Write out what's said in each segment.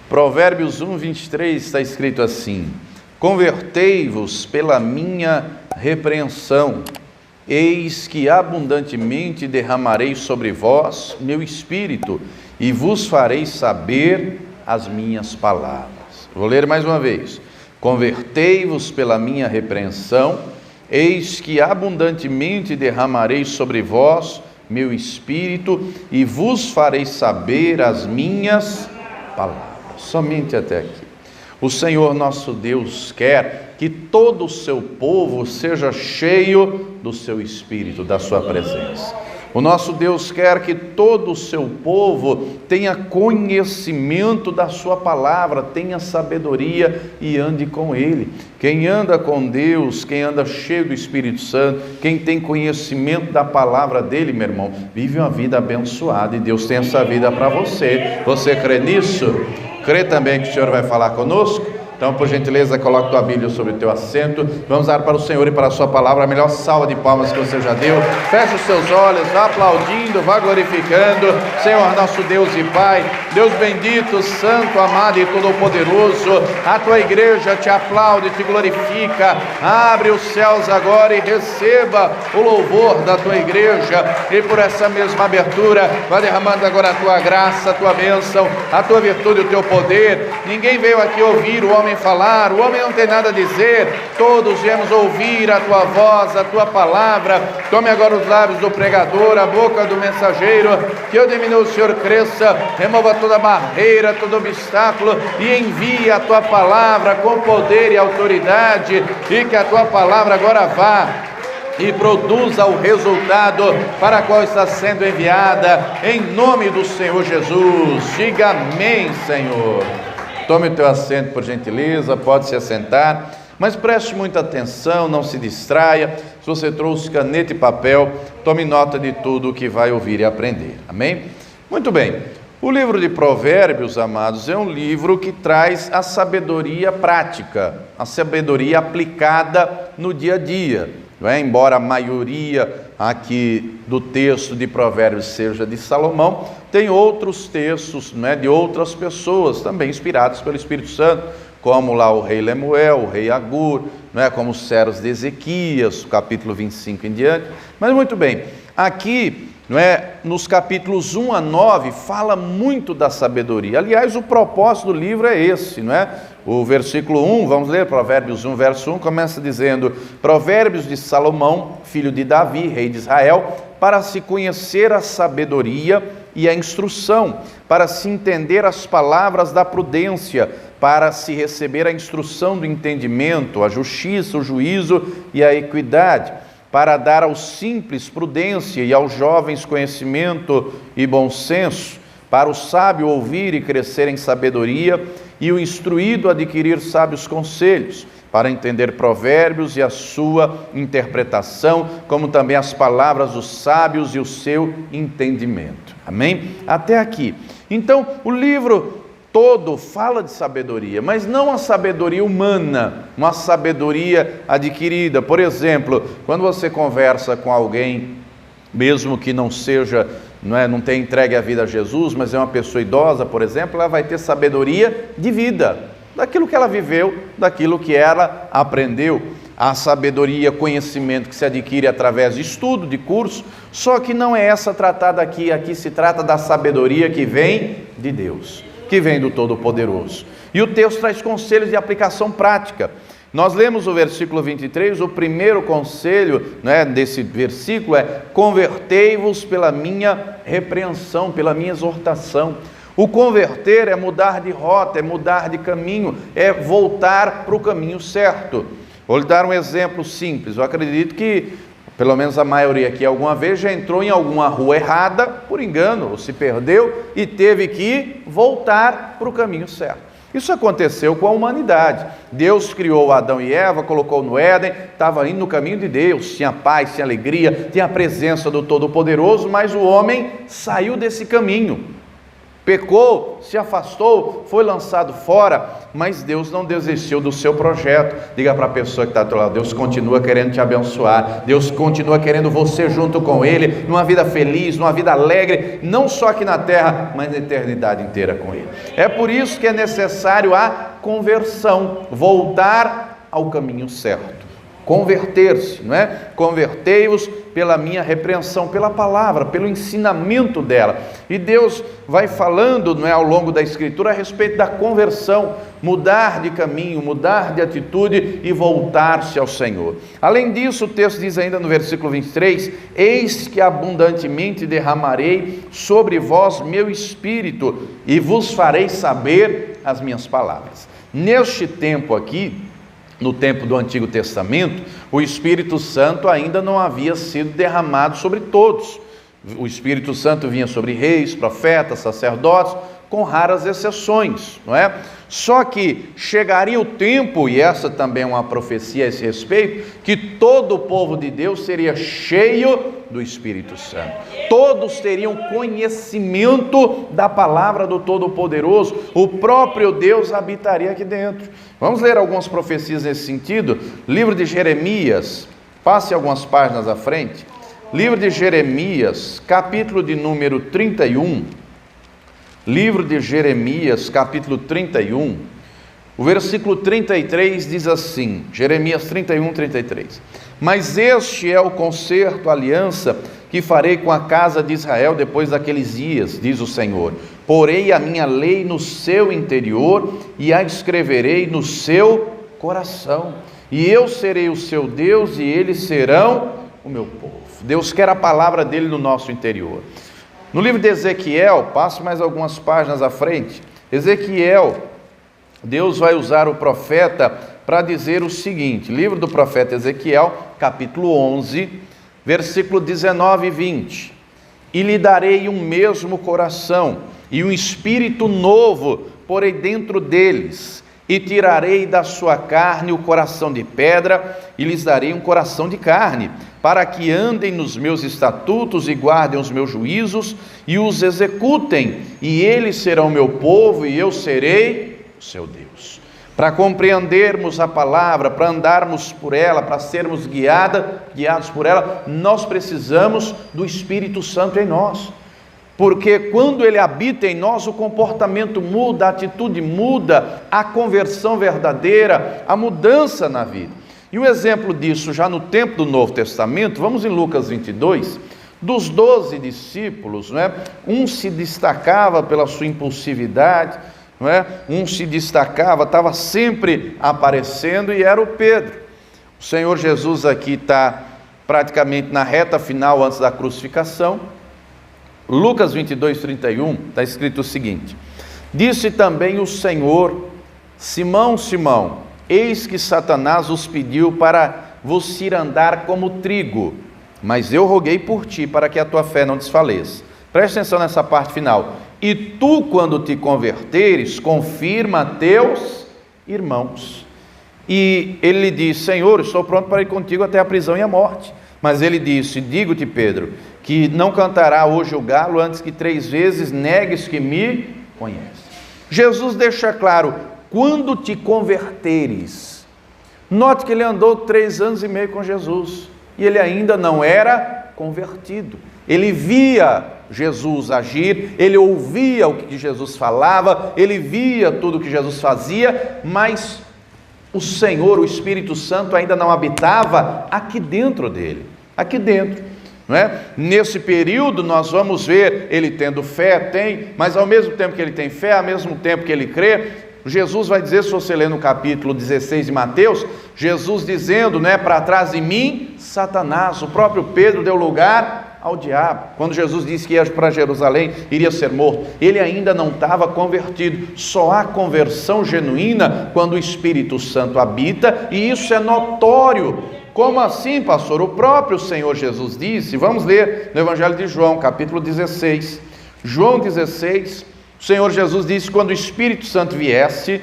Provérbios 1, 23 está escrito assim: convertei-vos pela minha repreensão, eis que abundantemente derramarei sobre vós meu espírito, e vos farei saber as minhas palavras. Vou ler mais uma vez. Convertei-vos pela minha repreensão, eis que abundantemente derramarei sobre vós meu espírito, e vos farei saber as minhas palavras. Somente até aqui. O Senhor nosso Deus quer que todo o seu povo seja cheio do seu Espírito, da sua presença. O nosso Deus quer que todo o seu povo tenha conhecimento da sua palavra, tenha sabedoria e ande com Ele. Quem anda com Deus, quem anda cheio do Espírito Santo, quem tem conhecimento da palavra dEle, meu irmão, vive uma vida abençoada, e Deus tem essa vida para você. Você crê nisso? Crê também que o Senhor vai falar conosco? Então, por gentileza, coloque tua Bíblia sobre o teu assento. Vamos dar para o Senhor e para a sua palavra a melhor salva de palmas que você já deu. Feche os seus olhos, vá aplaudindo, vá glorificando. Senhor nosso Deus e Pai, Deus bendito, santo, amado e todo-poderoso, a tua igreja te aplaude, te glorifica. Abre os céus agora e receba o louvor da tua igreja. E por essa mesma abertura, vai derramando agora a tua graça, a tua bênção, a tua virtude e o teu poder. Ninguém veio aqui ouvir o homem falar, o homem não tem nada a dizer, todos viemos ouvir a tua voz, a tua palavra. Tome agora os lábios do pregador, a boca do mensageiro, que eu diminua, o Senhor cresça, remova toda barreira, todo obstáculo, e envie a tua palavra com poder e autoridade, e que a tua palavra agora vá e produza o resultado para qual está sendo enviada, em nome do Senhor Jesus. Diga amém, Senhor. Tome o teu assento, por gentileza, pode se assentar, mas preste muita atenção, não se distraia. Se você trouxe caneta e papel, tome nota de tudo o que vai ouvir e aprender, amém? Muito bem, o livro de Provérbios, amados, é um livro que traz a sabedoria prática, a sabedoria aplicada no dia a dia, não é? Embora a maioria aqui do texto de Provérbios seja de Salomão, tem outros textos, né, de outras pessoas também inspirados pelo Espírito Santo, como lá o rei Lemuel, o rei Agur, né, como os servos de Ezequias, capítulo 25 em diante. Mas muito bem, aqui, não é, nos capítulos 1 a 9 fala muito da sabedoria. Aliás, o propósito do livro é esse, não é? O versículo 1, vamos ler Provérbios 1, verso 1, começa dizendo: Provérbios de Salomão, filho de Davi, rei de Israel, para se conhecer a sabedoria e a instrução, para se entender as palavras da prudência, para se receber a instrução do entendimento, a justiça, o juízo e a equidade, para dar aos simples prudência e aos jovens conhecimento e bom senso, para o sábio ouvir e crescer em sabedoria, e o instruído adquirir sábios conselhos, para entender provérbios e a sua interpretação, como também as palavras dos sábios e o seu entendimento. Amém? Até aqui. Então, o livro todo fala de sabedoria, mas não a sabedoria humana, uma sabedoria adquirida. Por exemplo, quando você conversa com alguém, mesmo que não seja, não tenha entregue a vida a Jesus, mas é uma pessoa idosa, por exemplo, ela vai ter sabedoria de vida, daquilo que ela viveu, daquilo que ela aprendeu. A sabedoria, conhecimento que se adquire através de estudo, de curso, só que não é essa tratada aqui. Aqui se trata da sabedoria que vem de Deus, que vem do Todo-Poderoso. E o texto traz conselhos de aplicação prática. Nós lemos o versículo 23, o primeiro conselho, desse versículo é: convertei-vos pela minha repreensão, pela minha exortação. O converter é mudar de rota, é mudar de caminho, é voltar para o caminho certo. Vou lhe dar um exemplo simples. Eu acredito que, pelo menos a maioria aqui, alguma vez já entrou em alguma rua errada, por engano, ou se perdeu, e teve que voltar para o caminho certo. Isso aconteceu com a humanidade. Deus criou Adão e Eva, colocou no Éden, estava indo no caminho de Deus, tinha paz, tinha alegria, tinha a presença do Todo-Poderoso, mas o homem saiu desse caminho. pecou, se afastou, foi lançado fora, mas Deus não desistiu do seu projeto. Diga para a pessoa que está do teu lado: Deus continua querendo te abençoar, Deus continua querendo você junto com Ele, numa vida feliz, numa vida alegre, não só aqui na terra, mas na eternidade inteira com Ele. É por isso que é necessário a conversão, voltar ao caminho certo. Converter-se, não é? Convertei-vos pela minha repreensão, pela palavra, pelo ensinamento dela. E Deus vai falando, não é, ao longo da Escritura a respeito da conversão, mudar de caminho, mudar de atitude e voltar-se ao Senhor. Além disso, o texto diz ainda no versículo 23: eis que abundantemente derramarei sobre vós meu espírito e vos farei saber as minhas palavras. Neste tempo aqui, no tempo do Antigo Testamento, o Espírito Santo ainda não havia sido derramado sobre todos. O Espírito Santo vinha sobre reis, profetas, sacerdotes, com raras exceções, não é? Só que chegaria o tempo, e essa também é uma profecia a esse respeito, que todo o povo de Deus seria cheio do Espírito Santo. Todos teriam conhecimento da palavra do Todo-Poderoso. O próprio Deus habitaria aqui dentro. Vamos ler algumas profecias nesse sentido. Livro de Jeremias, passe algumas páginas à frente. Livro de Jeremias, capítulo de número 31. Livro de Jeremias, capítulo 31, o versículo 33 diz assim, Jeremias 31, 33: mas este é o concerto, a aliança que farei com a casa de Israel depois daqueles dias, diz o Senhor. Porei a minha lei no seu interior e a escreverei no seu coração. E eu serei o seu Deus e eles serão o meu povo. Deus quer a palavra dele no nosso interior. No livro de Ezequiel, passo mais algumas páginas à frente. Ezequiel, Deus vai usar o profeta para dizer o seguinte, livro do profeta Ezequiel, capítulo 11, versículo 19 e 20: e lhe darei um mesmo coração, e um espírito novo porei dentro deles, e tirarei da sua carne o coração de pedra, e lhes darei um coração de carne, para que andem nos meus estatutos e guardem os meus juízos, e os executem, e eles serão meu povo, e eu serei o seu Deus. Para compreendermos a palavra, para andarmos por ela, para sermos guiados por ela, nós precisamos do Espírito Santo em nós. Porque quando ele habita em nós, o comportamento muda, a atitude muda, a conversão verdadeira, a mudança na vida. E um exemplo disso, já no tempo do Novo Testamento, vamos em Lucas 22, dos 12 discípulos, não é? Um se destacava pela sua impulsividade, não é? Um se destacava, estava sempre aparecendo, e era o Pedro. O Senhor Jesus aqui está praticamente na reta final antes da crucificação. Lucas 22, 31, está escrito o seguinte: disse também o Senhor: Simão, Simão, eis que Satanás os pediu para vos cirandar como trigo, mas eu roguei por ti, para que a tua fé não desfaleça. Preste atenção nessa parte final. E tu, quando te converteres, confirma a teus irmãos. E ele lhe disse: Senhor, estou pronto para ir contigo até a prisão e a morte. Mas ele disse: digo-te, Pedro, que não cantará hoje o galo antes que 3 vezes negues que me conheces. Jesus deixa claro: quando te converteres. Note que ele andou 3 anos e meio com Jesus, e ele ainda não era convertido. Ele via Jesus agir, ele ouvia o que Jesus falava, ele via tudo o que Jesus fazia, mas o Senhor, o Espírito Santo, ainda não habitava aqui dentro dele, aqui dentro, não é? Nesse período nós vamos ver ele tendo fé, mas ao mesmo tempo que ele tem fé, ao mesmo tempo que ele crê, Jesus vai dizer, se você ler no capítulo 16 de Mateus, Jesus dizendo, para trás de mim, Satanás. O próprio Pedro deu lugar ao diabo. Quando Jesus disse que ia para Jerusalém, iria ser morto, ele ainda não estava convertido. Só há conversão genuína quando o Espírito Santo habita, e isso é notório. Como assim, pastor? O próprio Senhor Jesus disse, vamos ler no Evangelho de João, capítulo 16. João 16, o Senhor Jesus disse: quando o Espírito Santo viesse,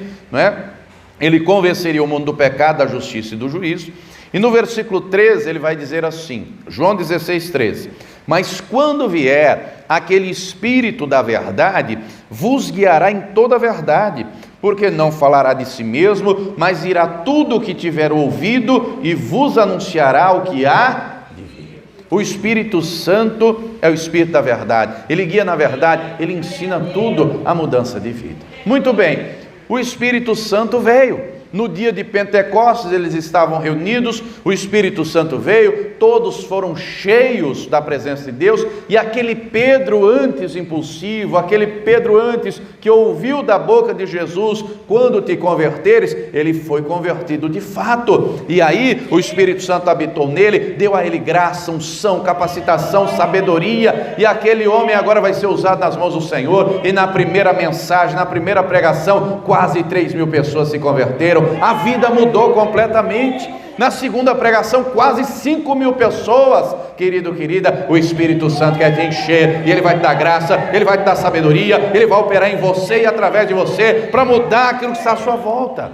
ele convenceria o mundo do pecado, da justiça e do juízo. E no versículo 13 ele vai dizer assim, João 16, 13: mas quando vier aquele Espírito da verdade, vos guiará em toda a verdade, porque não falará de si mesmo, mas dirá tudo o que tiver ouvido e vos anunciará o que há de vir. O Espírito Santo é o Espírito da verdade, ele guia na verdade, ele ensina tudo a mudança de vida. Muito bem, o Espírito Santo veio. No dia de Pentecostes eles estavam reunidos, o Espírito Santo veio, todos foram cheios da presença de Deus, e aquele Pedro antes impulsivo, aquele Pedro antes que ouviu da boca de Jesus, quando te converteres, ele foi convertido de fato, e aí o Espírito Santo habitou nele, deu a ele graça, unção, capacitação, sabedoria, e aquele homem agora vai ser usado nas mãos do Senhor, e na primeira mensagem, na primeira pregação, quase 3.000 pessoas se converteram, a vida mudou completamente. Na segunda pregação, quase 5.000 pessoas. Querido, querida, o Espírito Santo quer te encher, e ele vai te dar graça, ele vai te dar sabedoria, ele vai operar em você e através de você, para mudar aquilo que está à sua volta.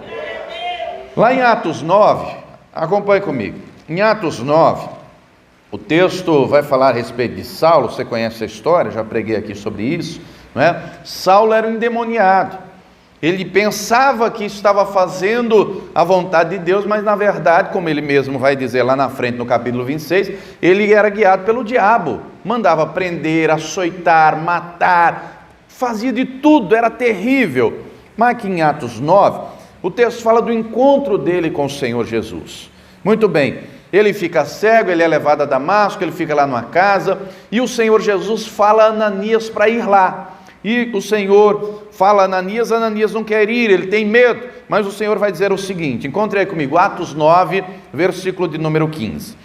Lá em Atos 9, acompanhe comigo, em Atos 9, o texto vai falar a respeito de Saulo. Você conhece a história, já preguei aqui sobre isso, não é? Saulo era um endemoniado. Ele pensava que estava fazendo a vontade de Deus, mas na verdade, como ele mesmo vai dizer lá na frente no capítulo 26, ele era guiado pelo diabo, mandava prender, açoitar, matar, fazia de tudo, era terrível. Mas aqui em Atos 9, o texto fala do encontro dele com o Senhor Jesus. Muito bem, ele fica cego, ele é levado a Damasco, ele fica lá numa casa, e o Senhor Jesus fala a Ananias para ir lá. E o Senhor fala a Ananias, Ananias não quer ir, ele tem medo, mas o Senhor vai dizer o seguinte, encontre aí comigo, Atos 9, versículo de número 15.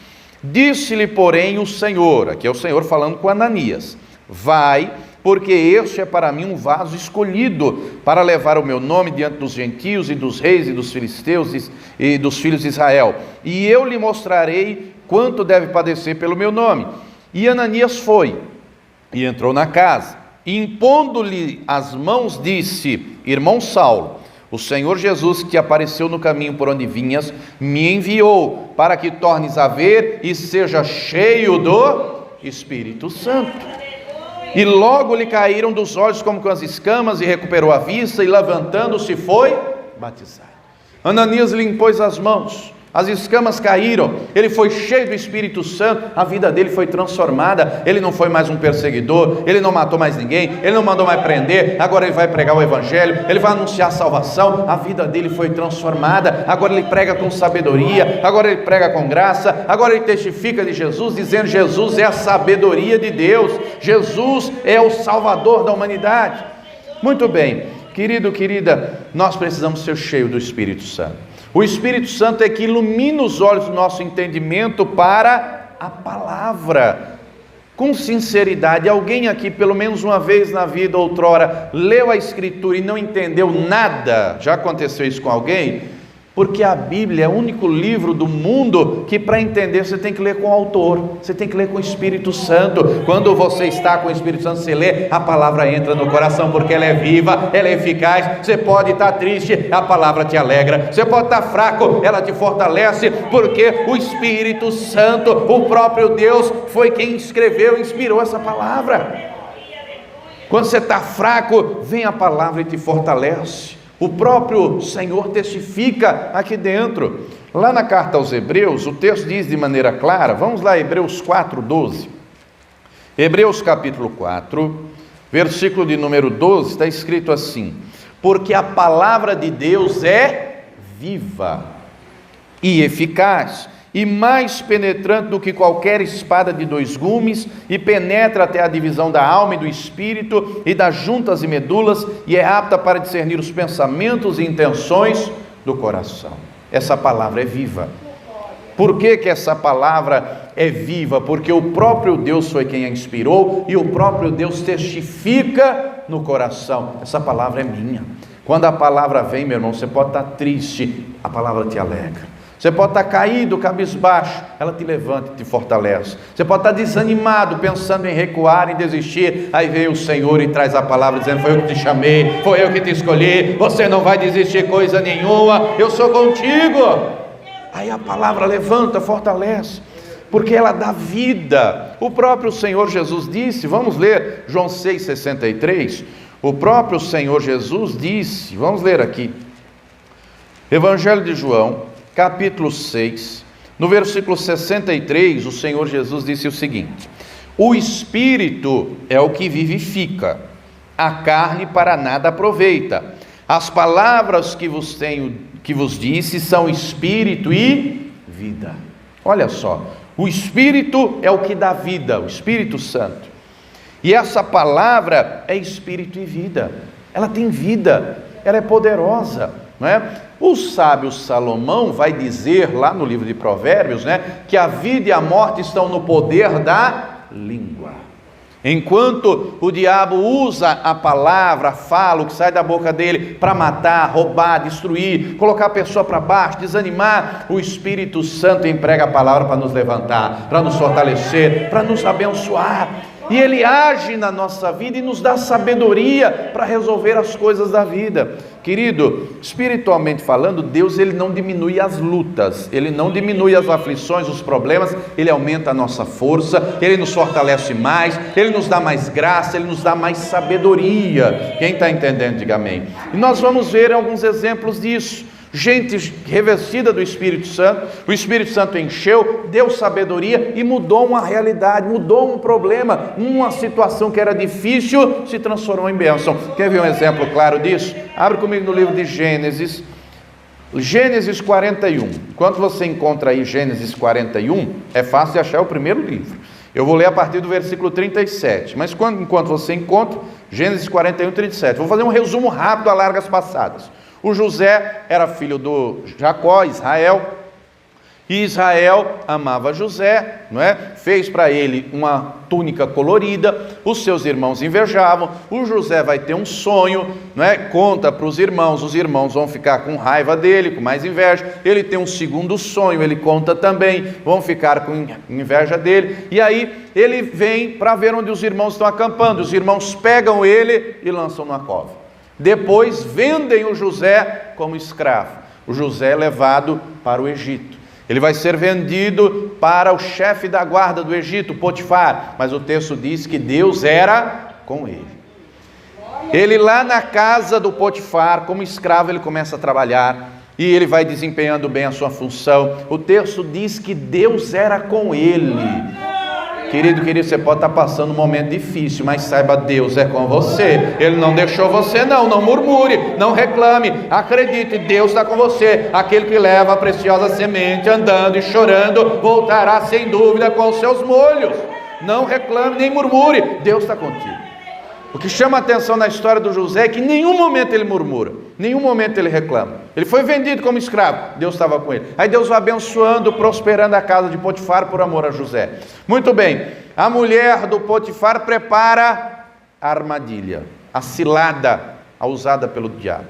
Disse-lhe, porém, o Senhor, aqui é o Senhor falando com Ananias, vai, porque este é para mim um vaso escolhido, para levar o meu nome diante dos gentios e dos reis e dos filisteus e dos filhos de Israel, e eu lhe mostrarei quanto deve padecer pelo meu nome. E Ananias foi, e entrou na casa, e impondo-lhe as mãos, disse, irmão Saulo, o Senhor Jesus que te apareceu no caminho por onde vinhas, me enviou para que tornes a ver e seja cheio do Espírito Santo. E logo lhe caíram dos olhos como com as escamas, e recuperou a vista, e levantando-se foi batizado. Ananias lhe impôs as mãos, as escamas caíram, ele foi cheio do Espírito Santo, a vida dele foi transformada, ele não foi mais um perseguidor, ele não matou mais ninguém, ele não mandou mais prender, agora ele vai pregar o Evangelho, ele vai anunciar a salvação, a vida dele foi transformada, agora ele prega com sabedoria, agora ele prega com graça, agora ele testifica de Jesus, dizendo Jesus é a sabedoria de Deus, Jesus é o Salvador da humanidade. Muito bem, querido, querida, nós precisamos ser cheios do Espírito Santo. O Espírito Santo é que ilumina os olhos do nosso entendimento para a palavra. Com sinceridade, alguém aqui, pelo menos uma vez na vida, outrora, leu a Escritura e não entendeu nada? Já aconteceu isso com alguém? Porque a Bíblia é o único livro do mundo que, para entender, você tem que ler com o autor, você tem que ler com o Espírito Santo. Quando você está com o Espírito Santo, você lê, a palavra entra no coração, porque ela é viva, ela é eficaz. Você pode estar triste, a palavra te alegra. Você pode estar fraco, ela te fortalece, porque o Espírito Santo, o próprio Deus, foi quem escreveu e inspirou essa palavra. Quando você está fraco, vem a palavra e te fortalece. O próprio Senhor testifica aqui dentro. Lá na carta aos Hebreus, o texto diz de maneira clara, vamos lá, Hebreus 4:12. Hebreus capítulo 4, versículo de número 12, está escrito assim: porque a palavra de Deus é viva e eficaz, e mais penetrante do que qualquer espada de 2 gumes, e penetra até a divisão da alma e do espírito, e das juntas e medulas, e é apta para discernir os pensamentos e intenções do coração. Essa palavra é viva. Por que que essa palavra é viva? Porque o próprio Deus foi quem a inspirou, e o próprio Deus testifica no coração. Essa palavra é minha. Quando a palavra vem, meu irmão, você pode estar triste, a palavra te alegra. Você pode estar caído, cabisbaixo, ela te levanta e te fortalece. Você pode estar desanimado, pensando em recuar, em desistir, aí veio o Senhor e traz a palavra dizendo: foi eu que te chamei, foi eu que te escolhi, você não vai desistir coisa nenhuma, eu sou contigo. Aí a palavra levanta, fortalece, porque ela dá vida. O próprio Senhor Jesus disse, vamos ler João 6,63, O próprio Senhor Jesus disse, vamos ler aqui, Evangelho de João, capítulo 6, no versículo 63, o Senhor Jesus disse o seguinte: o Espírito é o que vivifica, a carne para nada aproveita. As palavras que vos disse são Espírito e vida. Olha só, o Espírito é o que dá vida, o Espírito Santo. E essa palavra é Espírito e vida. Ela tem vida, ela é poderosa, não é? O sábio Salomão vai dizer lá no livro de Provérbios, né, que a vida e a morte estão no poder da língua. Enquanto o diabo usa a palavra, fala, o que sai da boca dele para matar, roubar, destruir, colocar a pessoa para baixo, desanimar, o Espírito Santo emprega a palavra para nos levantar, para nos fortalecer, para nos abençoar. E Ele age na nossa vida e nos dá sabedoria para resolver as coisas da vida. Querido, espiritualmente falando, Deus Ele não diminui as lutas, Ele não diminui as aflições, os problemas, Ele aumenta a nossa força, Ele nos fortalece mais, Ele nos dá mais graça, Ele nos dá mais sabedoria. Quem está entendendo, diga amém. E nós vamos ver alguns exemplos disso. Gente revestida do Espírito Santo, o Espírito Santo encheu, deu sabedoria e mudou uma realidade, mudou um problema, uma situação que era difícil se transformou em bênção. Quer ver um exemplo claro disso? Abre comigo no livro de Gênesis, Gênesis 41. Enquanto você encontra aí Gênesis 41, é fácil de achar o primeiro livro. Eu vou ler a partir do versículo 37, mas enquanto você encontra, Gênesis 41, 37, vou fazer um resumo rápido a largas passadas. O José era filho do Jacó, Israel, e Israel amava José, não é? Fez para ele uma túnica colorida, os seus irmãos invejavam, o José vai ter um sonho, não é? Conta para os irmãos vão ficar com raiva dele, com mais inveja, ele tem um segundo sonho, ele conta também, vão ficar com inveja dele, e aí ele vem para ver onde os irmãos estão acampando, os irmãos pegam ele e lançam numa cova. Depois vendem o José como escravo. O José é levado para o Egito. Ele vai ser vendido para o chefe da guarda do Egito, Potifar. Mas o texto diz que Deus era com ele. Ele lá na casa do Potifar, como escravo, ele começa a trabalhar. E ele vai desempenhando bem a sua função. O texto diz que Deus era com ele. Querido, você pode estar passando um momento difícil, mas saiba, Deus é com você. Ele não deixou você, não murmure, não reclame, acredite, Deus está com você. Aquele que leva a preciosa semente andando e chorando, voltará sem dúvida com os seus molhos. Não reclame, nem murmure, Deus está contigo. O que chama a atenção na história do José é que em nenhum momento ele murmura, em nenhum momento ele reclama. Ele foi vendido como escravo, Deus estava com ele. Aí Deus vai abençoando, prosperando a casa de Potifar por amor a José. Muito bem, a mulher do Potifar prepara a armadilha, a cilada, a usada pelo diabo.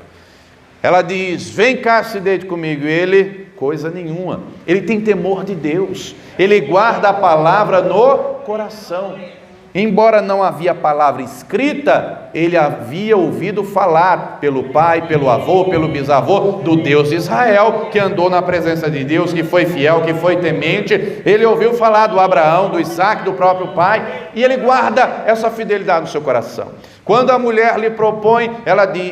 Ela diz: vem cá, se deite comigo. E ele, coisa nenhuma, ele tem temor de Deus, ele guarda a palavra no coração. Embora não havia palavra escrita, ele havia ouvido falar pelo pai, pelo avô, pelo bisavô do Deus de Israel, que andou na presença de Deus, que foi fiel, que foi temente. Ele ouviu falar do Abraão, do Isaac, do próprio pai, e ele guarda essa fidelidade no seu coração. Quando a mulher lhe propõe,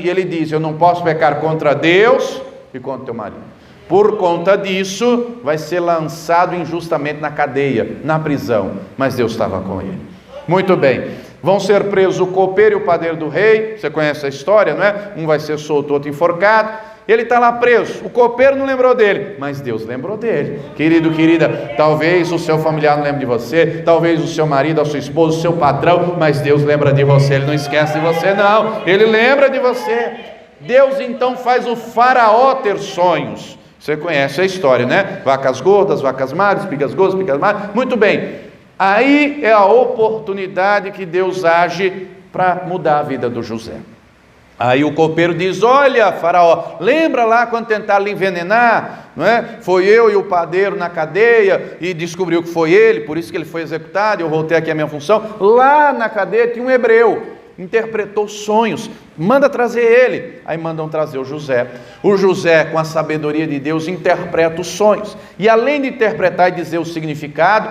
ele diz: eu não posso pecar contra Deus e contra teu marido. Por conta disso, vai ser lançado injustamente na cadeia, na prisão, mas Deus estava com ele. Muito bem, vão ser presos o copeiro e o padeiro do rei. Você conhece a história, não é? Um vai ser solto, outro enforcado. Ele está lá preso, o copeiro não lembrou dele, mas Deus lembrou dele. Querido, querida, talvez o seu familiar não lembre de você, talvez o seu marido, a sua esposa, o seu patrão, mas Deus lembra de você. Ele não esquece de você, não, ele lembra de você. Deus então faz o faraó ter sonhos. Você conhece a história, né? Vacas gordas, vacas magras, espigas gordas, espigas magras. Muito bem, aí é a oportunidade que Deus age para mudar a vida do José. Aí o copeiro diz: olha, faraó, lembra lá quando tentaram lhe envenenar, não é? Foi eu e o padeiro na cadeia e descobriu que foi ele, por isso que ele foi executado. Eu voltei aqui à minha função. Lá na cadeia tinha um hebreu, interpretou sonhos, manda trazer ele. Aí mandam trazer o José. O José, com a sabedoria de Deus, interpreta os sonhos, e além de interpretar e dizer o significado,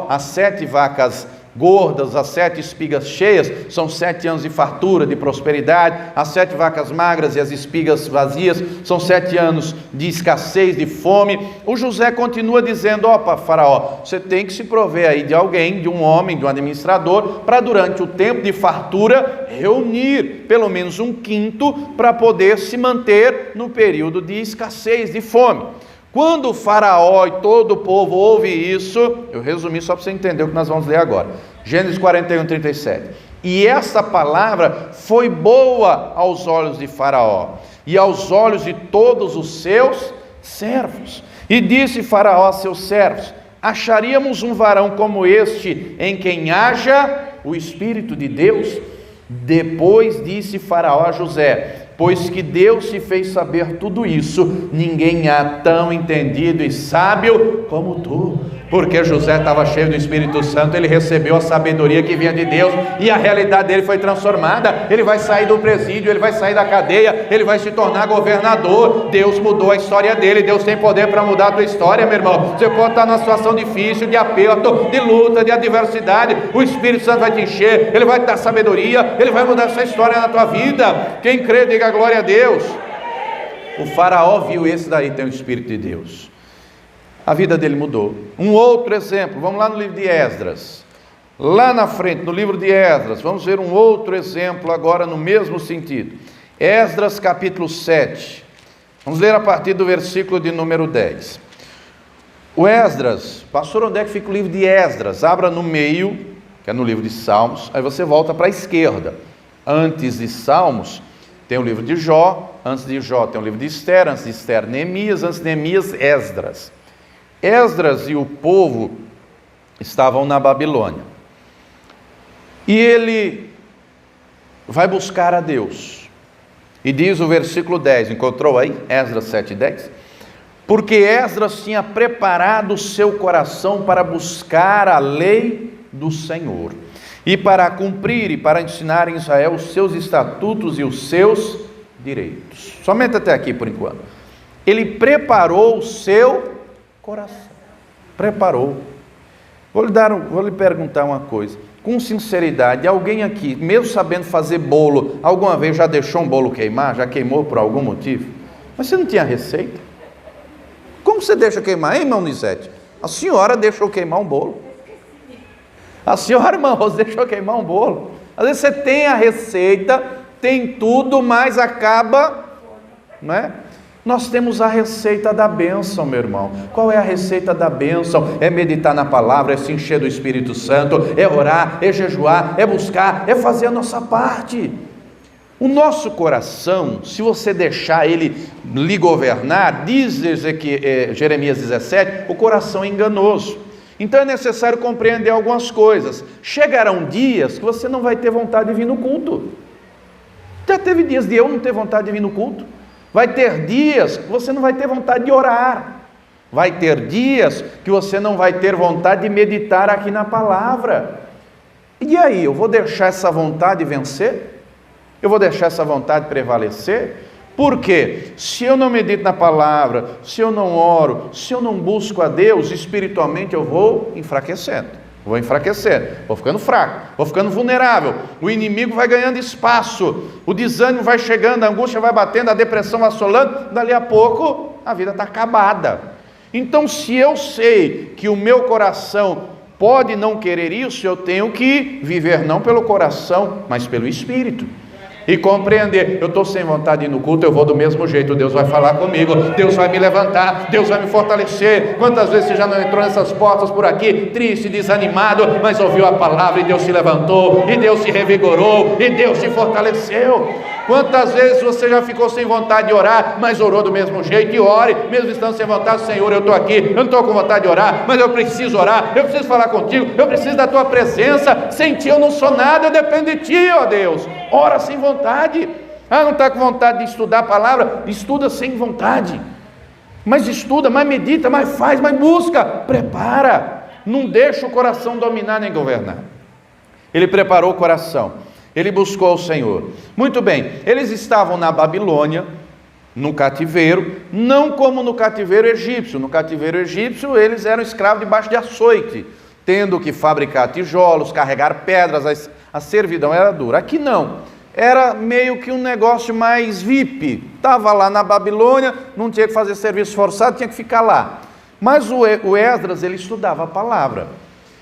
as 7 vacas gordas, as 7 espigas cheias, são 7 anos de fartura, de prosperidade, as 7 vacas magras e as espigas vazias, são 7 anos de escassez, de fome. O José continua dizendo: ó, Faraó, você tem que se prover aí de alguém, de um homem, de um administrador, para durante o tempo de fartura, reunir pelo menos 1/5 para poder se manter no período de escassez, de fome. Quando o Faraó e todo o povo ouve isso, eu resumi só para você entender o que nós vamos ler agora. Gênesis 41, 37. E essa palavra foi boa aos olhos de Faraó e aos olhos de todos os seus servos. E disse Faraó a seus servos: acharíamos um varão como este, em quem haja o Espírito de Deus? Depois disse Faraó a José: pois que Deus se fez saber tudo isso, ninguém há tão entendido e sábio como tu. Porque José estava cheio do Espírito Santo, ele recebeu a sabedoria que vinha de Deus, e a realidade dele foi transformada. Ele vai sair do presídio, ele vai sair da cadeia, ele vai se tornar governador. Deus mudou a história dele. Deus tem poder para mudar a tua história, meu irmão. Você pode estar numa situação difícil, de aperto, de luta, de adversidade, o Espírito Santo vai te encher, ele vai te dar sabedoria, ele vai mudar essa história na tua vida. Quem crê, diga glória a Deus. O Faraó viu: esse daí tem o Espírito de Deus. A vida dele mudou. Um outro exemplo, vamos lá no livro de Esdras. Lá na frente, no livro de Esdras, vamos ver um outro exemplo agora no mesmo sentido. Esdras capítulo 7. Vamos ler a partir do versículo de número 10. O Esdras, pastor, onde é que fica o livro de Esdras? Abra no meio, que é no livro de Salmos, aí você volta para a esquerda. Antes de Salmos, tem o livro de Jó, antes de Jó tem o livro de Esther, antes de Esther, Neemias, antes de Neemias, Esdras. Esdras e o povo estavam na Babilônia. E ele vai buscar a Deus. E diz o versículo 10, encontrou aí? Esdras 7:10. Porque Esdras tinha preparado o seu coração para buscar a lei do Senhor, e para cumprir e para ensinar em Israel os seus estatutos e os seus direitos. Somente até aqui por enquanto. Ele preparou o seu coração. Preparou. Vou lhe perguntar uma coisa. Com sinceridade, alguém aqui, mesmo sabendo fazer bolo, alguma vez já deixou um bolo queimar? Já queimou por algum motivo? Mas você não tinha receita? Como você deixa queimar, hein, irmão Nizete? A senhora deixou queimar um bolo. A senhora, irmão Rose, deixou queimar um bolo. Às vezes você tem a receita, tem tudo, mas acaba, não é? Nós temos a receita da bênção, meu irmão. Qual é a receita da bênção? É meditar na palavra, é se encher do Espírito Santo, é orar, é jejuar, é buscar, é fazer a nossa parte. O nosso coração, se você deixar ele lhe governar, diz Jeremias 17, o coração é enganoso. Então é necessário compreender algumas coisas. Chegarão dias que você não vai ter vontade de vir no culto. Já teve dias de eu não ter vontade de vir no culto. Vai ter dias que você não vai ter vontade de orar. Vai ter dias que você não vai ter vontade de meditar aqui na palavra. E aí, eu vou deixar essa vontade vencer? Eu vou deixar essa vontade prevalecer? Por quê? Se eu não medito na palavra, se eu não oro, se eu não busco a Deus, espiritualmente eu vou enfraquecendo. Vou enfraquecendo, vou ficando fraco, vou ficando vulnerável, o inimigo vai ganhando espaço, o desânimo vai chegando, a angústia vai batendo, a depressão assolando, dali a pouco a vida está acabada. Então, se eu sei que o meu coração pode não querer isso, eu tenho que viver não pelo coração, mas pelo Espírito. E compreender, eu estou sem vontade de ir no culto, eu vou do mesmo jeito, Deus vai falar comigo, Deus vai me levantar, Deus vai me fortalecer. Quantas vezes você já não entrou nessas portas por aqui, triste, desanimado, mas ouviu a palavra e Deus se levantou, e Deus se revigorou, e Deus se fortaleceu? Quantas vezes você já ficou sem vontade de orar, mas orou do mesmo jeito? E ore, mesmo estando sem vontade. Senhor, eu estou aqui, eu não estou com vontade de orar, mas eu preciso orar, eu preciso falar contigo, eu preciso da tua presença, sem ti eu não sou nada, eu dependo de ti, ó Deus. Ora sem vontade. Não está com vontade de estudar a palavra? Estuda sem vontade, mas estuda, mas medita, mas faz, mas busca, prepara, não deixa o coração dominar nem governar. Ele preparou o coração, ele buscou o Senhor. Muito bem, eles estavam na Babilônia, no cativeiro, não como no cativeiro egípcio. No cativeiro egípcio eles eram escravos debaixo de açoite, tendo que fabricar tijolos, carregar pedras, a servidão era dura. Aqui não, era meio que um negócio mais VIP, estava lá na Babilônia, não tinha que fazer serviço forçado, tinha que ficar lá. Mas o Esdras, ele estudava a palavra,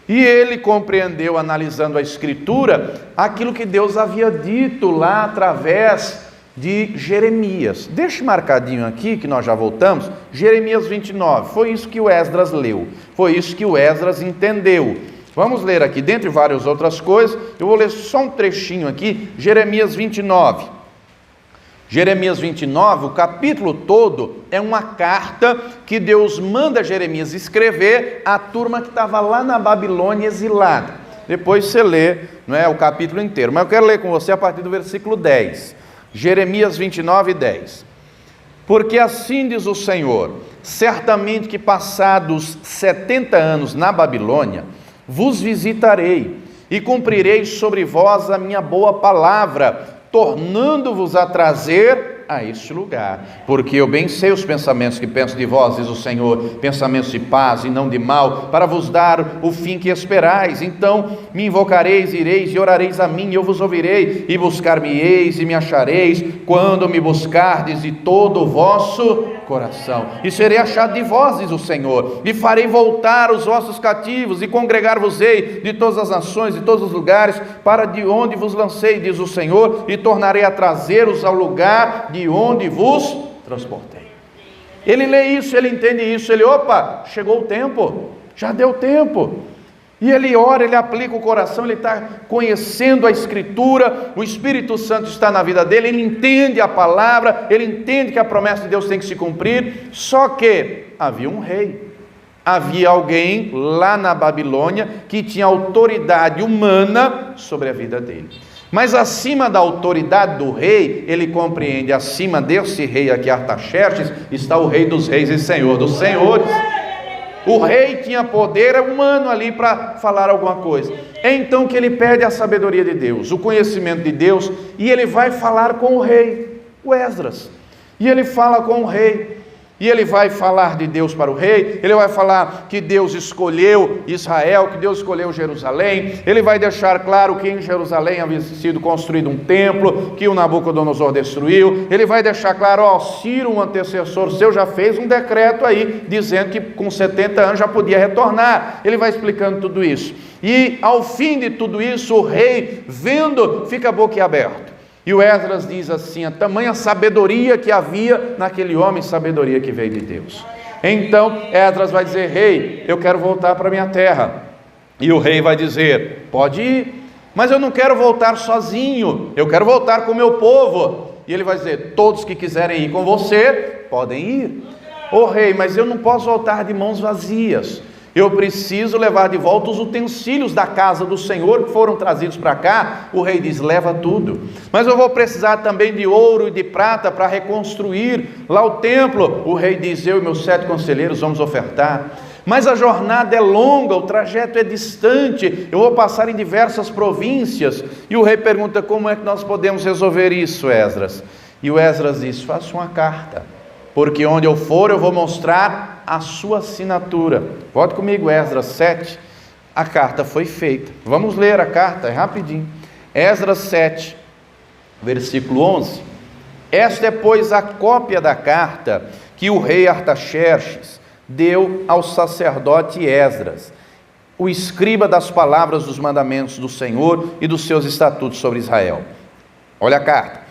e ele compreendeu, analisando a Escritura, aquilo que Deus havia dito lá através de Jeremias. Deixe marcadinho aqui, que nós já voltamos, Jeremias 29, foi isso que o Esdras leu, foi isso que o Esdras entendeu. Vamos ler aqui, dentre várias outras coisas, eu vou ler só um trechinho aqui, Jeremias 29. Jeremias 29, o capítulo todo é uma carta que Deus manda Jeremias escrever à turma que estava lá na Babilônia exilada. Depois você lê, não é, o capítulo inteiro, mas eu quero ler com você a partir do versículo 10. Jeremias 29, 10. Porque assim diz o Senhor, certamente que passados 70 anos na Babilônia, vos visitarei e cumprirei sobre vós a minha boa palavra, tornando-vos a trazer a este lugar, porque eu bem sei os pensamentos que penso de vós, diz o Senhor, pensamentos de paz e não de mal, para vos dar o fim que esperais. Então me invocareis, ireis e orareis a mim, e eu vos ouvirei, e buscar-me-eis e me achareis, quando me buscardes de todo o vosso coração, e serei achado de vós, diz o Senhor, e farei voltar os vossos cativos, e congregar-vos-ei de todas as nações, de todos os lugares, para de onde vos lancei, diz o Senhor, e tornarei a trazê-los ao lugar de onde vos transportei. Ele lê isso, ele entende isso, ele, opa, chegou o tempo, já deu tempo. E ele ora, ele aplica o coração, ele está conhecendo a Escritura, o Espírito Santo está na vida dele, ele entende a palavra, ele entende que a promessa de Deus tem que se cumprir, só que havia um rei, havia alguém lá na Babilônia que tinha autoridade humana sobre a vida dele. Mas acima da autoridade do rei, ele compreende, acima desse rei aqui, Artaxerxes, está o rei dos reis e senhor dos senhores. O rei tinha poder humano ali para falar alguma coisa. É então que ele pede a sabedoria de Deus, o conhecimento de Deus, e ele vai falar com o rei, o Esdras. E ele fala com o rei, e ele vai falar de Deus para o rei, ele vai falar que Deus escolheu Israel, que Deus escolheu Jerusalém, ele vai deixar claro que em Jerusalém havia sido construído um templo, que o Nabucodonosor destruiu, ele vai deixar claro, ó, Ciro, um antecessor seu, já fez um decreto aí, dizendo que com 70 anos já podia retornar, ele vai explicando tudo isso, e ao fim de tudo isso, o rei, vendo, fica boquiaberto. E o Esdras diz assim, a tamanha sabedoria que havia naquele homem, sabedoria que veio de Deus. Então Esdras vai dizer, rei, eu quero voltar para a minha terra. E o rei vai dizer, pode ir, mas eu não quero voltar sozinho, eu quero voltar com o meu povo. E ele vai dizer, todos que quiserem ir com você, podem ir. Ô rei, mas eu não posso voltar de mãos vazias. Eu preciso levar de volta os utensílios da casa do Senhor que foram trazidos para cá. O rei diz, leva tudo. Mas eu vou precisar também de ouro e de prata para reconstruir lá o templo. O rei diz, eu e meus 7 conselheiros vamos ofertar. Mas a jornada é longa, o trajeto é distante, eu vou passar em diversas províncias. E o rei pergunta, como é que nós podemos resolver isso, Esdras? E o Esdras diz, faça uma carta, porque onde eu for eu vou mostrar a sua assinatura. Volte comigo, Esdras 7. A carta foi feita. Vamos ler a carta, é rapidinho. Esdras 7, versículo 11. Esta é, pois, a cópia da carta que o rei Artaxerxes deu ao sacerdote Esdras, o escriba das palavras dos mandamentos do Senhor e dos seus estatutos sobre Israel. Olha a carta.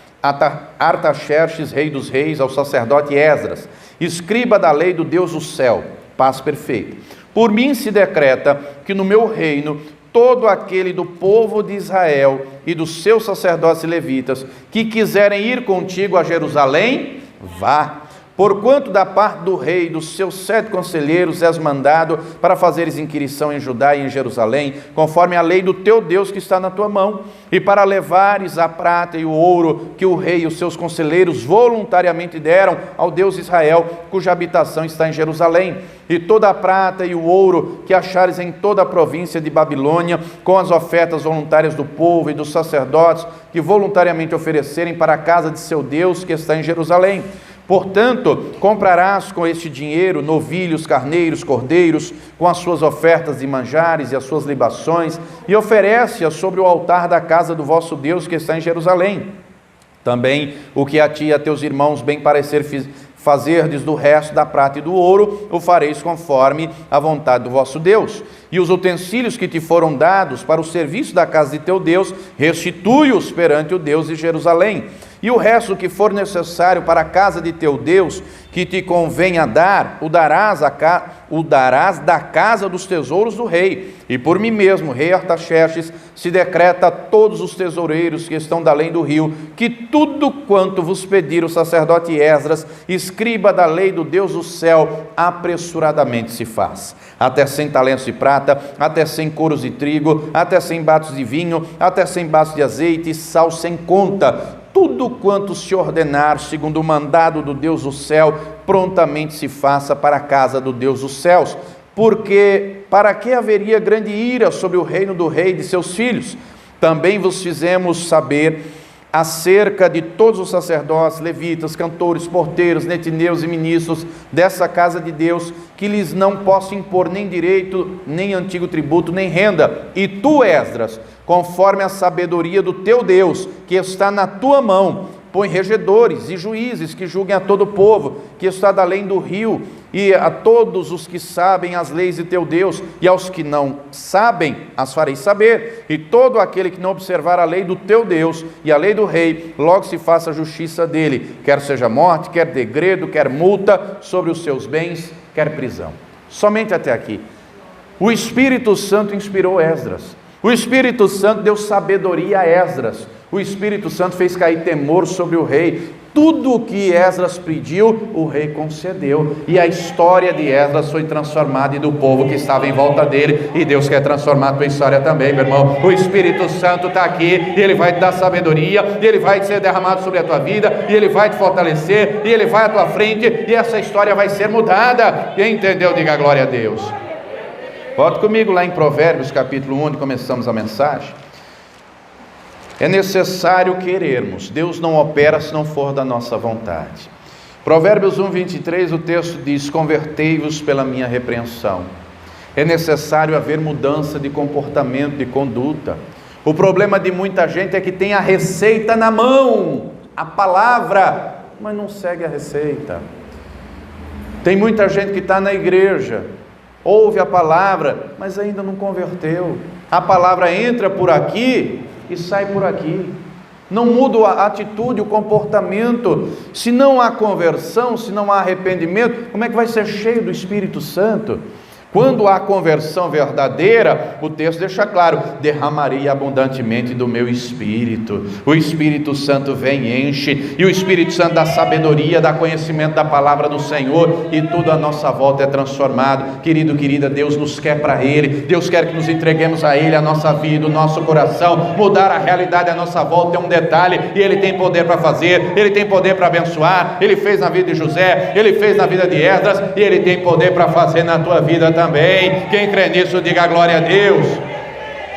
Artaxerxes, rei dos reis, ao sacerdote Esdras, escriba da lei do Deus do céu, paz perfeita. Por mim se decreta que no meu reino, todo aquele do povo de Israel e dos seus sacerdotes e levitas, que quiserem ir contigo a Jerusalém, vá. Porquanto da parte do rei e dos seus 7 conselheiros és mandado para fazeres inquirição em Judá e em Jerusalém, conforme a lei do teu Deus que está na tua mão, e para levares a prata e o ouro que o rei e os seus conselheiros voluntariamente deram ao Deus Israel, cuja habitação está em Jerusalém, e toda a prata e o ouro que achares em toda a província de Babilônia, com as ofertas voluntárias do povo e dos sacerdotes que voluntariamente oferecerem para a casa de seu Deus que está em Jerusalém. Portanto, comprarás com este dinheiro novilhos, carneiros, cordeiros, com as suas ofertas de manjares e as suas libações, e oferece-as sobre o altar da casa do vosso Deus que está em Jerusalém. Também o que a ti e a teus irmãos bem parecer fazerdes do resto da prata e do ouro, o fareis conforme a vontade do vosso Deus. E os utensílios que te foram dados para o serviço da casa de teu Deus, restitui-os perante o Deus de Jerusalém. E o resto que for necessário para a casa de teu Deus, que te convenha dar, o darás da casa dos tesouros do rei. E por mim mesmo, rei Artaxerxes, se decreta a todos os tesoureiros que estão da além do rio, que tudo quanto vos pedir o sacerdote Esdras, escriba da lei do Deus do céu, apressuradamente se faz. Até 100 talentos de prata, até 100 coros de trigo, até 100 batos de vinho, até 100 batos de azeite e sal sem conta. Tudo quanto se ordenar, segundo o mandado do Deus do céu, prontamente se faça para a casa do Deus dos céus. Porque para que haveria grande ira sobre o reino do rei e de seus filhos? Também vos fizemos saber acerca de todos os sacerdotes, levitas, cantores, porteiros, netineus e ministros dessa casa de Deus, que lhes não posso impor nem direito, nem antigo tributo, nem renda. E tu, Esdras, conforme a sabedoria do teu Deus, que está na tua mão, põe regedores e juízes que julguem a todo o povo, que está da além do rio, e a todos os que sabem as leis de teu Deus, e aos que não sabem, as farei saber. E todo aquele que não observar a lei do teu Deus e a lei do rei, logo se faça a justiça dele, quer seja morte, quer degredo, quer multa sobre os seus bens, quer prisão. Somente até aqui. O Espírito Santo inspirou Esdras. O Espírito Santo deu sabedoria a Esdras. O Espírito Santo fez cair temor sobre o rei. Tudo o que Esdras pediu, o rei concedeu. E a história de Esdras foi transformada e do povo que estava em volta dele. E Deus quer transformar a tua história também, meu irmão. O Espírito Santo está aqui, e Ele vai te dar sabedoria, e Ele vai ser derramado sobre a tua vida, e Ele vai te fortalecer, e Ele vai à tua frente, e essa história vai ser mudada. Quem entendeu, diga glória a Deus. Volte comigo lá em Provérbios capítulo 1, onde começamos a mensagem. É necessário querermos. Deus não opera se não for da nossa vontade. Provérbios 1, 23, o texto diz: convertei-vos pela minha repreensão. É necessário haver mudança de comportamento, de conduta. O problema de muita gente é que tem a receita na mão, a palavra, mas não segue a receita. Tem muita gente que está na igreja, ouve a palavra, mas ainda não converteu. A palavra entra por aqui e sai por aqui. Não muda a atitude, o comportamento. Se não há conversão, se não há arrependimento, como é que vai ser cheio do Espírito Santo? Quando há conversão verdadeira, o texto deixa claro: derramarei abundantemente do meu Espírito. O Espírito Santo vem e enche, e o Espírito Santo dá sabedoria, dá conhecimento da palavra do Senhor, e tudo à nossa volta é transformado. Querido, querida, Deus nos quer para Ele. Deus quer que nos entreguemos a Ele, a nossa vida, o nosso coração. Mudar a realidade à nossa volta é um detalhe, e Ele tem poder para fazer, Ele tem poder para abençoar. Ele fez na vida de José, Ele fez na vida de Esdras, e Ele tem poder para fazer na tua vida também. Quem crê nisso, diga glória a Deus.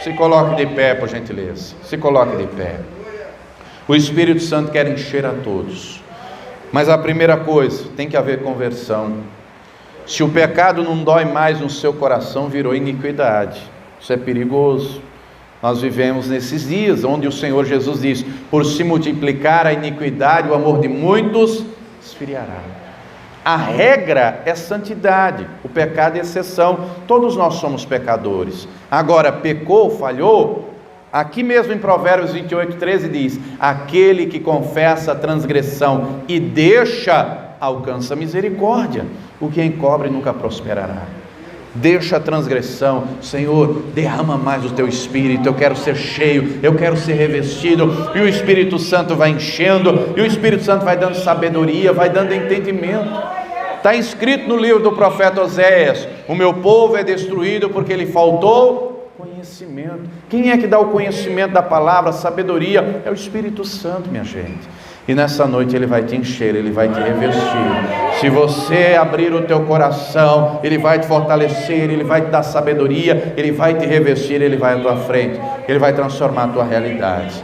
Se coloque de pé, por gentileza. Se coloque de pé. O Espírito Santo quer encher a todos, mas a primeira coisa, tem que haver conversão. Se o pecado não dói mais no seu coração, virou iniquidade. Isso é perigoso. Nós vivemos nesses dias onde o Senhor Jesus diz: por se multiplicar a iniquidade, o amor de muitos esfriará. A regra é santidade, o pecado é exceção. Todos nós somos pecadores. Agora, pecou, falhou? Aqui mesmo em Provérbios 28, 13 diz: aquele que confessa a transgressão e deixa, alcança misericórdia. O que encobre nunca prosperará. Deixa a transgressão. Senhor, derrama mais o teu Espírito. Eu quero ser cheio, eu quero ser revestido. E o Espírito Santo vai enchendo, e o Espírito Santo vai dando sabedoria, vai dando entendimento. Está escrito no livro do profeta Oséias: o meu povo é destruído porque lhe faltou conhecimento. Quem é que dá o conhecimento da palavra, a sabedoria? É o Espírito Santo, minha gente. E nessa noite Ele vai te encher, Ele vai te revestir. Se você abrir o teu coração, Ele vai te fortalecer, Ele vai te dar sabedoria, Ele vai te revestir, Ele vai à tua frente, Ele vai transformar a tua realidade.